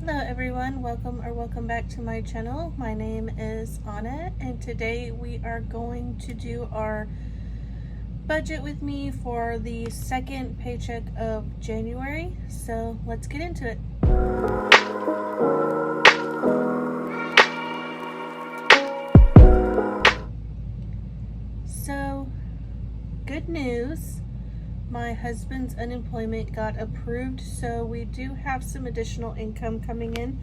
Hello everyone, welcome back to my channel. My name is Anna and today we are going to do our budget with me for the second paycheck of January. So let's get into it. So, good news. My husband's unemployment got approved, so we do have some additional income coming in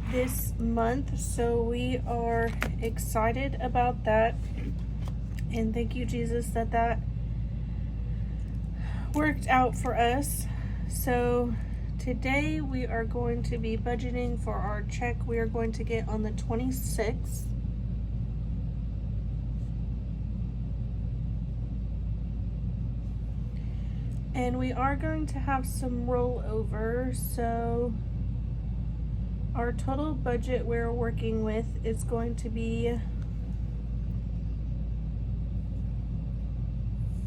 this month, so we are excited about that, and thank you Jesus that worked out for us. So today we are going to be budgeting for our check we are going to get on the 26th. And we are going to have some rollover, so our total budget we're working with is going to be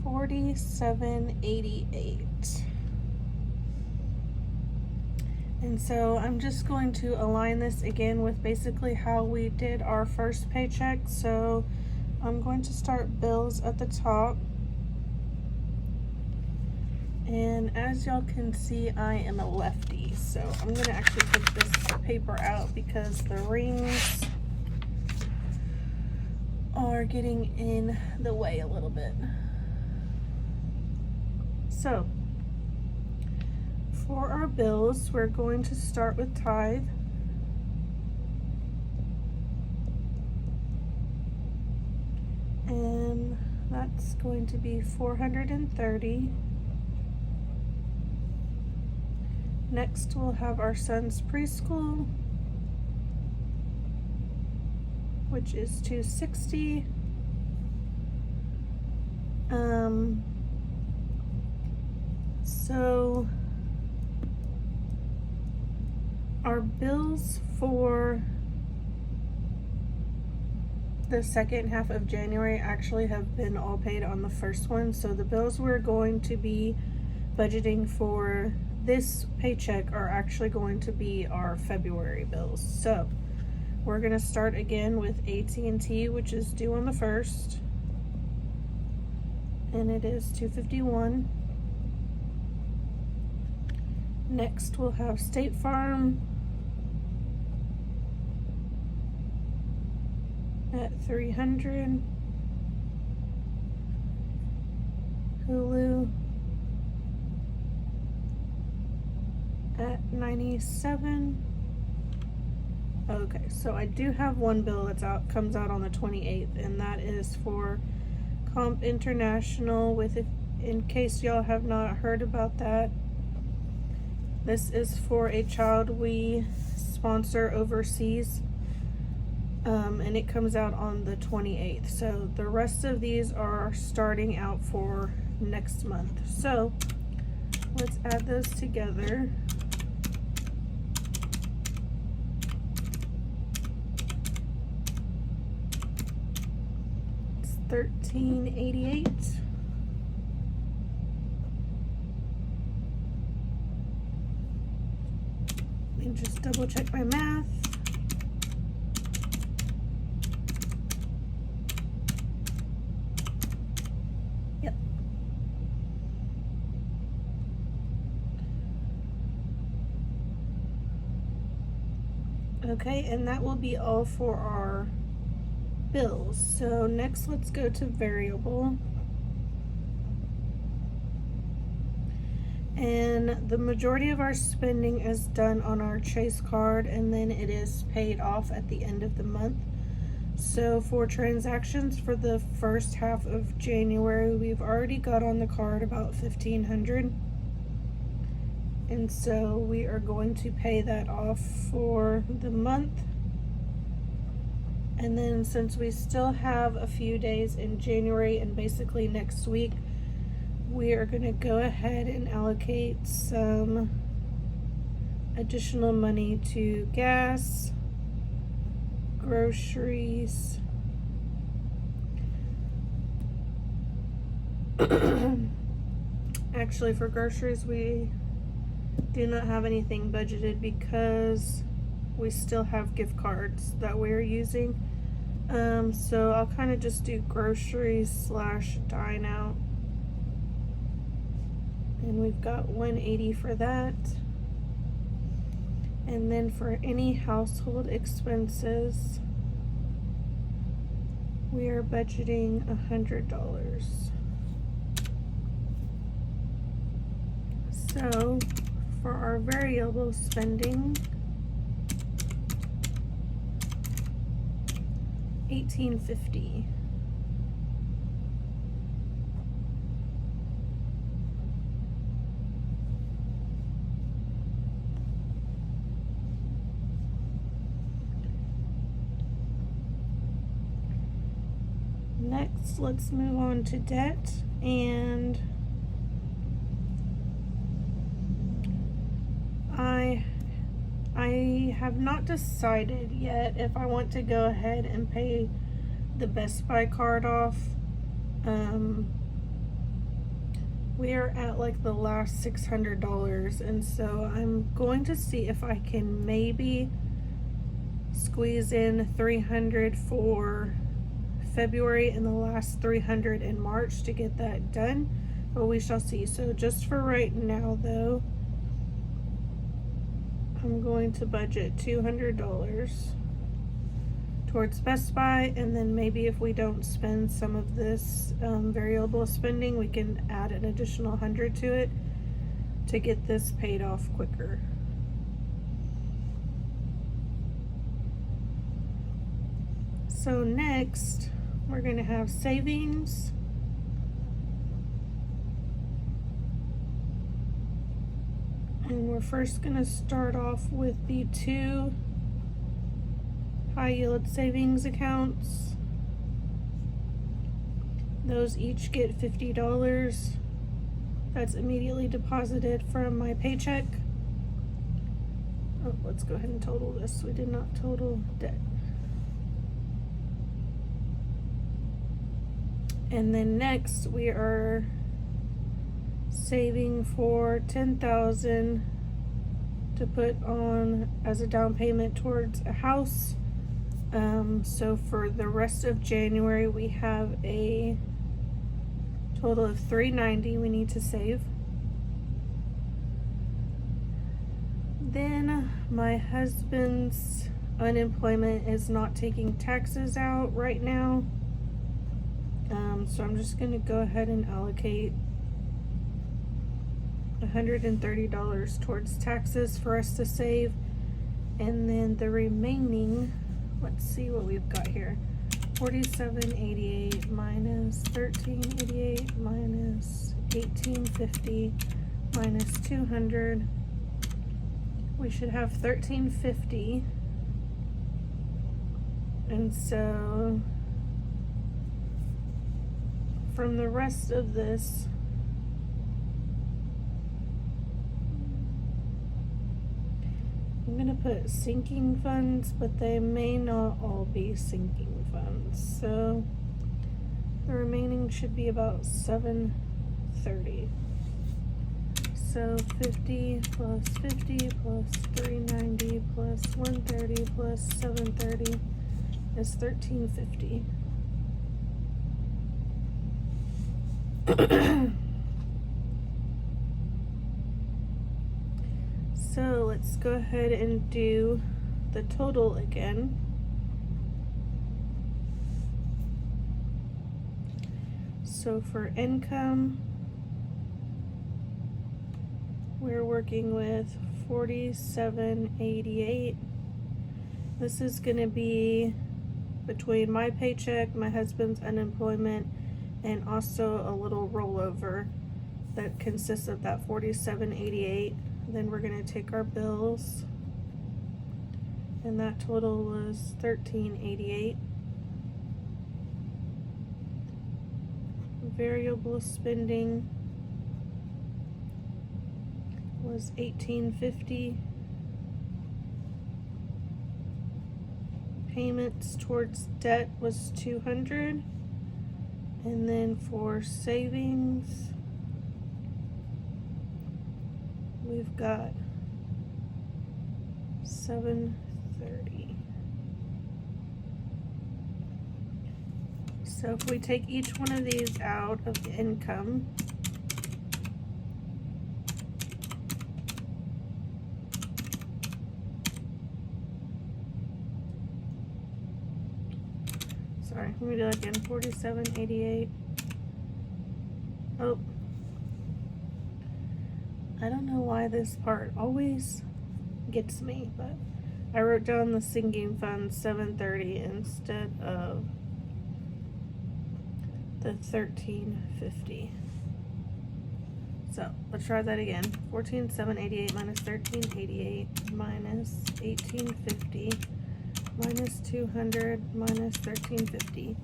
$47.88. And so I'm just going to align this again with basically how we did our first paycheck. So I'm going to start bills at the top. And as y'all can see, I am a lefty, so I'm going to actually take this paper out because the rings are getting in the way a little bit. So, for our bills, we're going to start with tithe. And that's going to be $430. Next, we'll have our son's preschool, which is $260. So our bills for the second half of January actually have been all paid on the first one. So the bills we're going to be budgeting for this paycheck are actually going to be our February bills. So we're going to start again with AT&T, which is due on the 1st, and it is $251. Next we'll have State Farm at $300, Hulu at $97. Okay, so I do have one bill that's comes out on the 28th, and that is for Comp International. With it, in case y'all have not heard about that, this is for a child we sponsor overseas, and it comes out on the 28th. So the rest of these are starting out for next month. So let's add those together. $13.88. Let me just double check my math. Yep. Okay, and that will be all for our bills. So next let's go to variable, and the majority of our spending is done on our Chase card, and then it is paid off at the end of the month. So for transactions for the first half of January, we've already got on the card about $1,500, and so we are going to pay that off for the month. And then since we still have a few days in January and basically next week, we are going to go ahead and allocate some additional money to gas, groceries, actually for groceries we do not have anything budgeted because we still have gift cards that we're using. So I'll kind of just do groceries / dine out. And we've got $180 for that. And then for any household expenses, we are budgeting $100. So for our variable spending, $18.50. Next, let's move on to debt, and I have not decided yet if I want to go ahead and pay the Best Buy card off. We are at like the last $600, and so I'm going to see if I can maybe squeeze in $300 for February and the last $300 in March to get that done, but we shall see. So just for right now though, I'm going to budget $200 towards Best Buy, and then maybe if we don't spend some of this variable spending, we can add an additional 100 to it to get this paid off quicker. So next, we're going to have savings. And we're first going to start off with the 2 high yield savings accounts. Those each get $50. That's immediately deposited from my paycheck. Oh, let's go ahead and total this. We did not total debt. And then next we are saving for $10,000 to put on as a down payment towards a house. So for the rest of January, we have a total of $390 we need to save. Then my husband's unemployment is not taking taxes out right now. So I'm just going to go ahead and allocate $130 towards taxes for us to save, and then the remaining, let's see what we've got here. $47.88 minus $13.88 minus $18.50 minus $200. We should have $13.50, and so from the rest of this, I'm going to put sinking funds, but they may not all be sinking funds. So the remaining should be about $730. So 50 plus 50 plus 390 plus 130 plus 730 is 1350. So let's go ahead and do the total again. So for income, we're working with $47.88. This is going to be between my paycheck, my husband's unemployment, and also a little rollover that consists of that $47.88. Then we're going to take our bills, and that total was $13.88. Variable spending was $18.50. Payments towards debt was $200. And then for savings, we we've got 730. So if we take each one of these out of the income, sorry, let me do it again. 4788. Oh, I don't know why this part always gets me, but I wrote down the sinking fund 730 instead of the 1350. So let's try that again. 14,788 minus 1388 minus 1850 minus 200 minus 1350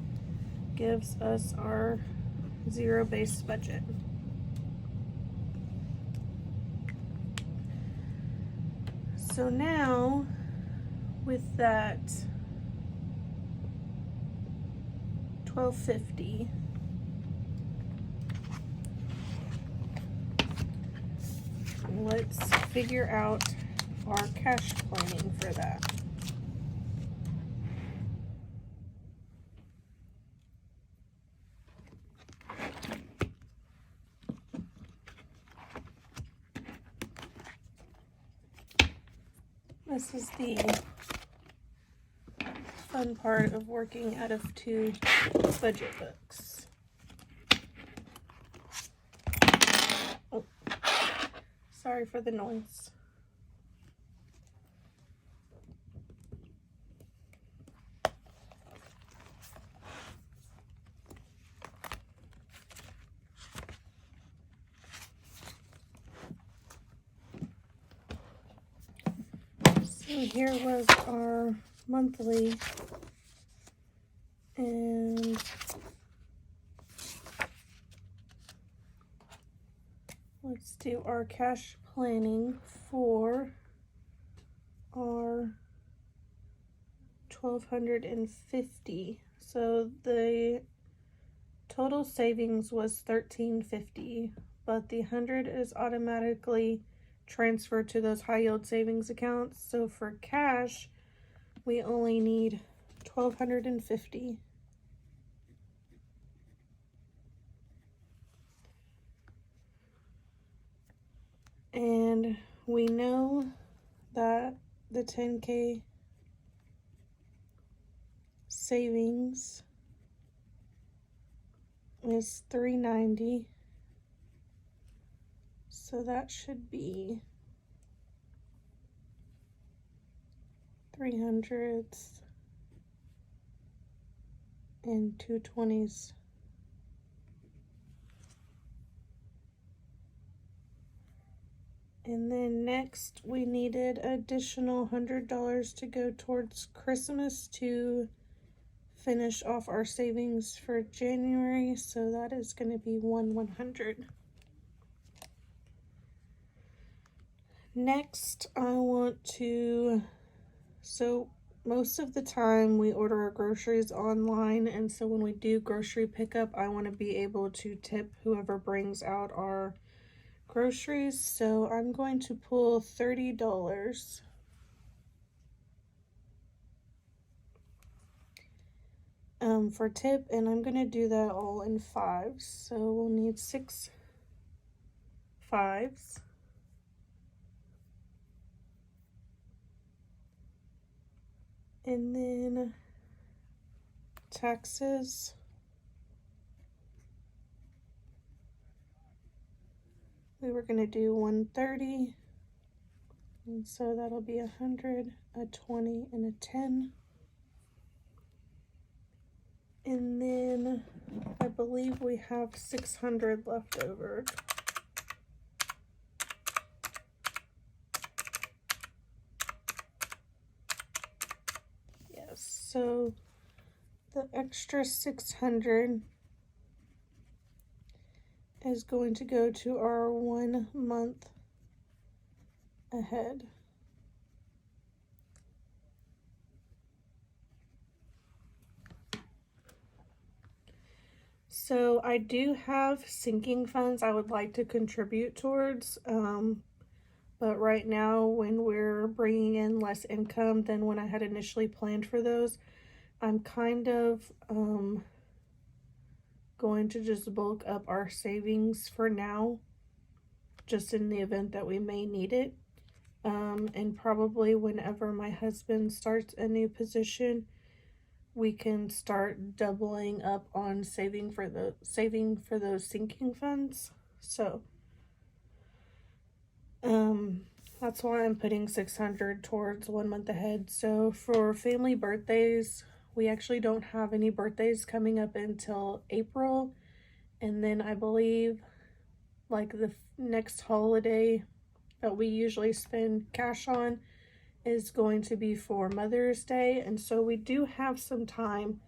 gives us our zero-based budget. So now with that 1250, let's figure out our cash planning for that. This is the fun part of working out of two budget books. Oh, sorry for the noise. So here was our monthly, and let's do our cash planning for our 1,250. So the total savings was 1,350, but the 100 is automatically transferred to those high yield savings accounts. So for cash, we only need 1,250. And we know that the 10K savings is 390. So that should be 300s and 220s. And then next we needed additional $100 to go towards Christmas to finish off our savings for January. So that is going to be 100. Next, I want to, so most of the time we order our groceries online, and so when we do grocery pickup, I want to be able to tip whoever brings out our groceries. So I'm going to pull $30 for tip, and I'm going to do that all in fives. So we'll need 6 5s. And then taxes, we were going to do 130, and so that'll be 100, a 20, and a 10. And then I believe we have 600 left over. So the extra 600 is going to go to our 1 month ahead. So I do have sinking funds I would like to contribute towards. But right now, when we're bringing in less income than when I had initially planned for those, I'm kind of going to just bulk up our savings for now, just in the event that we may need it. And probably whenever my husband starts a new position, we can start doubling up on saving for those sinking funds. So that's why I'm putting $600 towards 1 month ahead. So for family birthdays, we actually don't have any birthdays coming up until April. And then I believe like the next holiday that we usually spend cash on is going to be for Mother's Day. And so we do have some time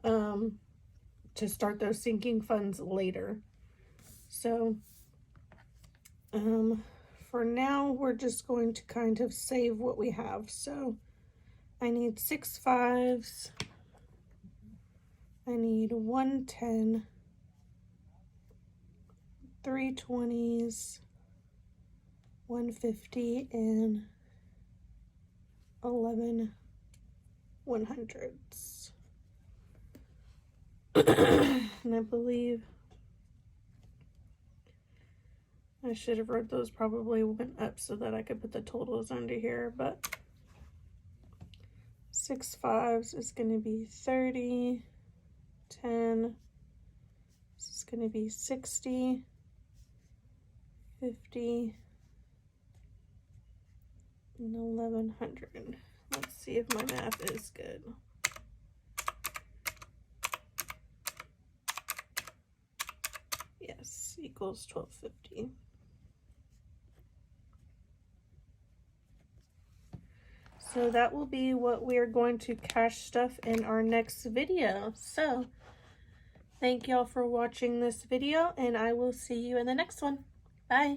to start those sinking funds later. So for now, we're just going to kind of save what we have. So I need 6 5s. I need 1 10, 3 20s, 1 50, and 11 100s. And I believe I should have wrote those probably went up so that I could put the totals under here, but 6 5s is going to be 30, 10, this is going to be 60, 50, and 1100. Let's see if my math is good. Yes, equals 1250. So that will be what we're going to cash stuff in our next video. So thank y'all for watching this video, and I will see you in the next one. Bye.